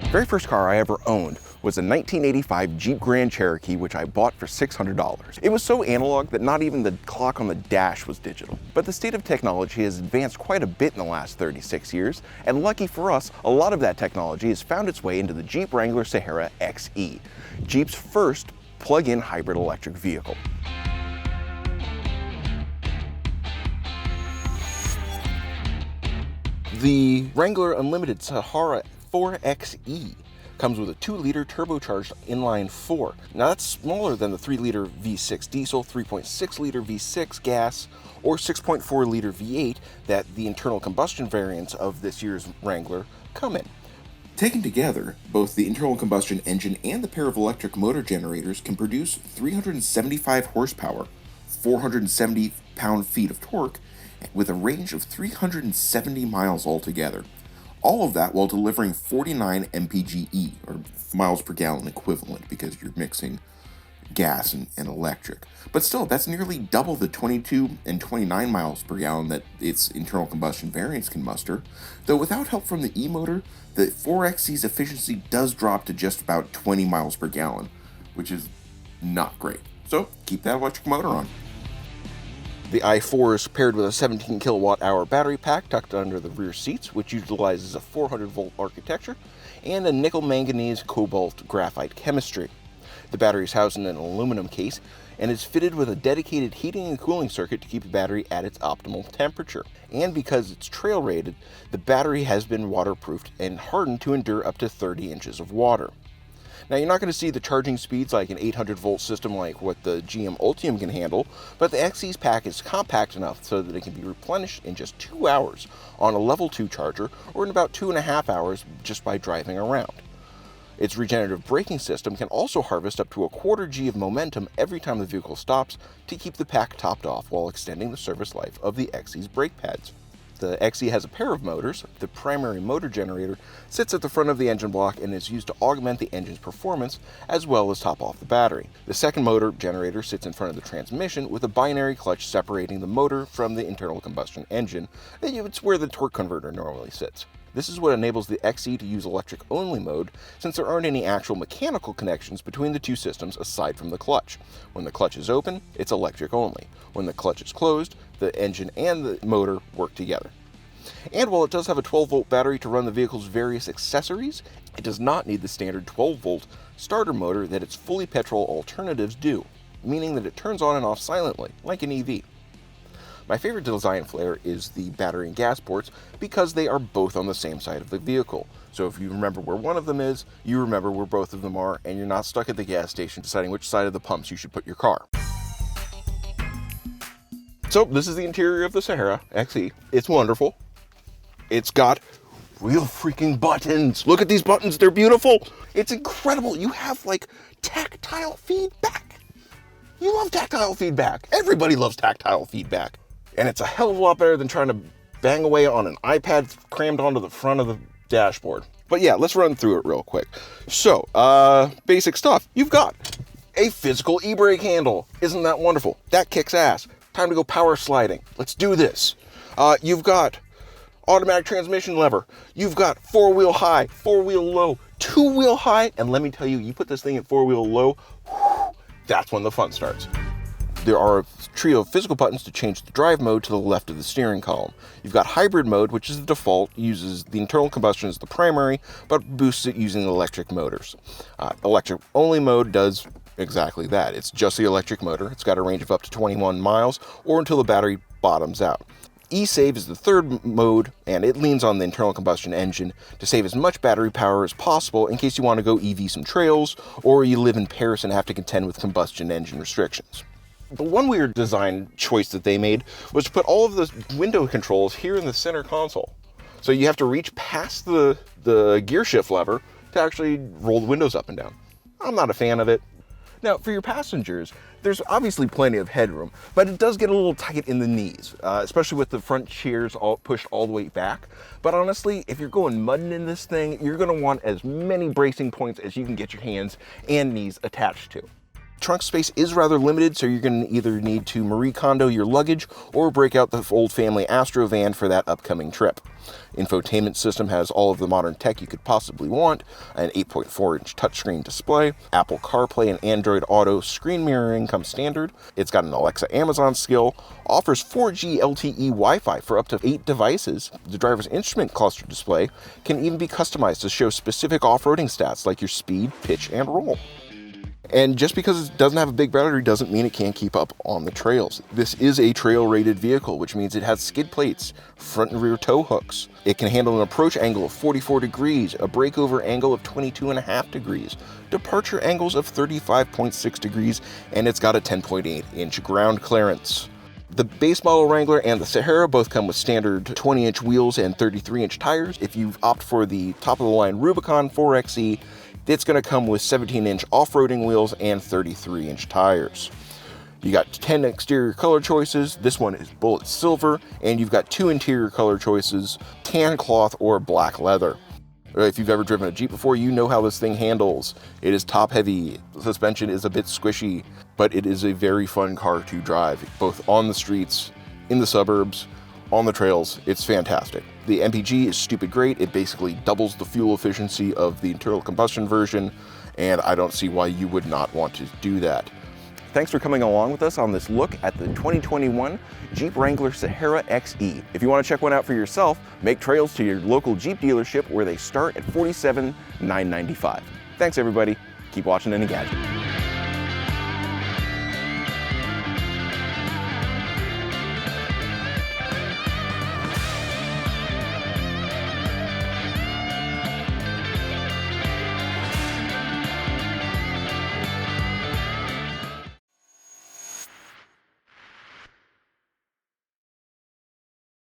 The very first car I ever owned was a 1985 Jeep Grand Cherokee, which I bought for $600. It was so analog that not even the clock on the dash was digital. But the state of technology has advanced quite a bit in the last 36 years, and lucky for us, a lot of that technology has found its way into the Jeep Wrangler Sahara XE, Jeep's first plug-in hybrid electric vehicle. The Wrangler Unlimited Sahara 4xe comes with a 2-liter turbocharged inline 4. Now that's smaller than the 3-liter V6 diesel, 3.6-liter V6 gas, or 6.4-liter V8 that the internal combustion variants of this year's Wrangler come in. Taken together, both the internal combustion engine and the pair of electric motor generators can produce 375 horsepower, 470 pound-feet of torque, with a range of 370 miles altogether. All of that while delivering 49 mpge, or miles per gallon equivalent, because you're mixing gas and electric. But still, that's nearly double the 22 and 29 miles per gallon that its internal combustion variants can muster. Though without help from the e-motor, the 4xe's efficiency does drop to just about 20 miles per gallon, which is not great. So keep that electric motor on. The i4 is paired with a 17 kilowatt hour battery pack tucked under the rear seats, which utilizes a 400 volt architecture and a nickel manganese cobalt graphite chemistry. The battery is housed in an aluminum case and is fitted with a dedicated heating and cooling circuit to keep the battery at its optimal temperature. And because it's trail rated, the battery has been waterproofed and hardened to endure up to 30 inches of water. Now, you're not going to see the charging speeds like an 800 volt system like what the GM Ultium can handle, but the XE's pack is compact enough so that it can be replenished in just 2 hours on a level 2 charger, or in about 2.5 hours just by driving around. Its regenerative braking system can also harvest up to a quarter G of momentum every time the vehicle stops to keep the pack topped off while extending the service life of the XE's brake pads. The XE has a pair of motors. The primary motor generator sits at the front of the engine block and is used to augment the engine's performance as well as top off the battery. The second motor generator sits in front of the transmission with a binary clutch separating the motor from the internal combustion engine. It's where the torque converter normally sits. This is what enables the XE to use electric-only mode, since there aren't any actual mechanical connections between the two systems aside from the clutch. When the clutch is open, it's electric only. When the clutch is closed, the engine and the motor work together. And while it does have a 12-volt battery to run the vehicle's various accessories, it does not need the standard 12-volt starter motor that its fully petrol alternatives do, meaning that it turns on and off silently, like an EV. My favorite design flair is the battery and gas ports because they are both on the same side of the vehicle. So if you remember where one of them is, you remember where both of them are, and you're not stuck at the gas station deciding which side of the pumps you should put your car. So this is the interior of the Sahara XE. It's wonderful. It's got real freaking buttons. Look at these buttons, they're beautiful. It's incredible. You have like tactile feedback. You love tactile feedback. Everybody loves tactile feedback. And it's a hell of a lot better than trying to bang away on an iPad crammed onto the front of the dashboard. But yeah, let's run through it real quick. So, basic stuff. You've got a physical e-brake handle. Isn't that wonderful? That kicks ass. Time to go power sliding. Let's do this. You've got automatic transmission lever. You've got 4-wheel high, 4-wheel low, 2-wheel high. And let me tell you, you put this thing at 4-wheel low, that's when the fun starts. There are a trio of physical buttons to change the drive mode to the left of the steering column. You've got hybrid mode, which is the default, uses the internal combustion as the primary, but boosts it using electric motors. Electric only mode does exactly that. It's just the electric motor. It's got a range of up to 21 miles or until the battery bottoms out. E-Save is the third mode, and it leans on the internal combustion engine to save as much battery power as possible in case you want to go EV some trails, or you live in Paris and have to contend with combustion engine restrictions. The one weird design choice that they made was to put all of the window controls here in the center console. So you have to reach past the gear shift lever to actually roll the windows up and down. I'm not a fan of it. Now, for your passengers, there's obviously plenty of headroom, but it does get a little tight in the knees, especially with the front chairs all pushed all the way back. But honestly, if you're going mudding in this thing, you're going to want as many bracing points as you can get your hands and knees attached to. Trunk space is rather limited, so you're going to either need to Marie Kondo your luggage or break out the old family Astro van for that upcoming trip. Infotainment System has all of the modern tech you could possibly want, an 8.4-inch touchscreen display, Apple CarPlay and Android Auto screen mirroring come standard. It's got an Alexa Amazon skill, offers 4G LTE Wi-Fi for up to 8 devices. The driver's instrument cluster display can even be customized to show specific off-roading stats like your speed, pitch, and roll. And just because it doesn't have a big battery doesn't mean it can't keep up on the trails. This is a trail-rated vehicle, which means it has skid plates, front and rear tow hooks. It can handle an approach angle of 44 degrees, a breakover angle of 22.5 degrees, departure angles of 35.6 degrees, and it's got a 10.8-inch ground clearance. The base model Wrangler and the Sahara both come with standard 20-inch wheels and 33-inch tires. If you opt for the top-of-the-line Rubicon 4xe, it's going to come with 17-inch off-roading wheels and 33-inch tires. You got 10 exterior color choices. This one is bullet silver, and you've got 2 interior color choices, tan cloth or black leather. If you've ever driven a Jeep before, you know how this thing handles. It is top heavy, the suspension is a bit squishy, but it is a very fun car to drive, both on the streets, in the suburbs, on the trails. It's fantastic. The MPG is stupid great. It basically doubles the fuel efficiency of the internal combustion version, and I don't see why you would not want to do that. Thanks for coming along with us on this look at the 2021 Jeep Wrangler Sahara XE. If you want to check one out for yourself, make trails to your local Jeep dealership where they start at $47,995. Thanks everybody. Keep watching Engadget.